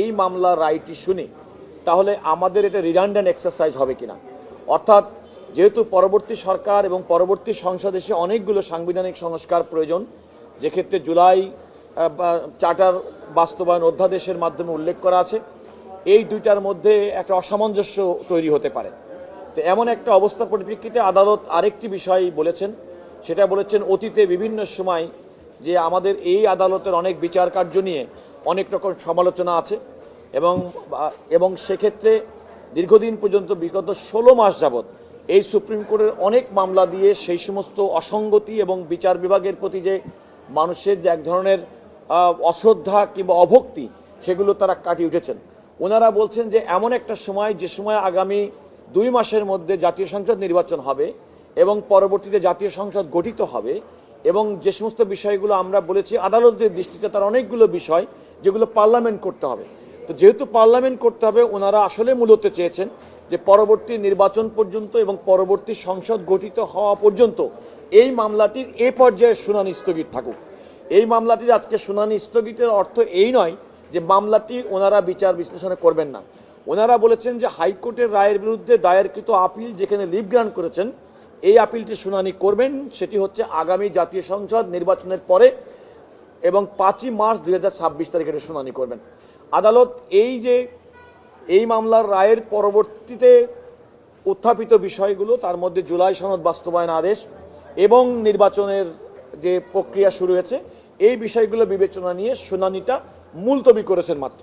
এই মামলার রায়টি শুনি তাহলে আমাদের এটা রিডান্ডেন্ট এক্সারসাইজ হবে কিনা, অর্থাৎ যেহেতু পরবর্তী সরকার এবং পরবর্তী সংসদ এসে অনেকগুলো সাংবিধানিক সংস্কার প্রয়োজন, যেক্ষেত্রে জুলাই চার্টার বাস্তবায়ন অধ্যাদেশের মাধ্যমে উল্লেখ করা আছে, এই দুইটার মধ্যে একটা অসামঞ্জস্য তৈরি হতে পারে। তো এমন একটা অবস্থার পরিপ্রেক্ষিতে আদালত আরেকটি বিষয় বলেছেন, সেটা বলেছেন অতীতে বিভিন্ন সময় যে আমাদের এই আদালতের অনেক বিচার কার্য নিয়ে অনেক রকম সমালোচনা আছে এবং সেক্ষেত্রে দীর্ঘদিন পর্যন্ত বিগত 16 মাস যাবৎ এই সুপ্রিম কোর্টের অনেক মামলা দিয়ে সেই সমস্ত অসঙ্গতি এবং বিচার বিভাগের প্রতি যে মানুষের যে এক ধরনের অশ্রদ্ধা কিংবা অভক্তি, সেগুলো তারা কাটিয়ে উঠেছেন। ওনারা বলছেন যে এমন একটা সময়, যে সময় আগামী 2 মাসের মধ্যে জাতীয় সংসদ নির্বাচন হবে এবং পরবর্তীতে জাতীয় সংসদ গঠিত হবে, এবং যে সমস্ত বিষয়গুলো আমরা বলেছি আদালতের দৃষ্টিতে তার অনেকগুলো বিষয় যেগুলো পার্লামেন্ট করতে হবে। তো যেহেতু পার্লামেন্ট করতে হবে, ওনারা আসলে মূলত চেয়েছেন যে পরবর্তী নির্বাচন পর্যন্ত এবং পরবর্তী সংসদ গঠিত হওয়া পর্যন্ত এই মামলাটির এ পর্যায়ে শুনানি স্থগিত থাকুক। এই মামলাটির আজকে শুনানি স্থগিতের অর্থ এই নয় যে মামলাটি ওনারা বিচার বিশ্লেষণে করবেন না। ওনারা বলেছেন যে হাইকোর্টের রায়ের বিরুদ্ধে দায়েরকৃত আপিল যেখানে লিভ গ্রান্ট করেছেন, এই আপিলটি শুনানি করবেন, সেটি হচ্ছে আগামী জাতীয় সংসদ নির্বাচনের পরে এবং 5ই মার্চ 2026 তারিখে শুনানি করবেন। আদালত এই মামলার রায়ের পরবর্তীতে উত্থাপিত বিষয়গুলো, তার মধ্যে জুলাই সনদ বাস্তবায়ন আদেশ এবং নির্বাচনের যে প্রক্রিয়া শুরু হয়েছে, এই বিষয়গুলো বিবেচনা নিয়ে শুনানিটা মুলতবি করেছেন মাত্র।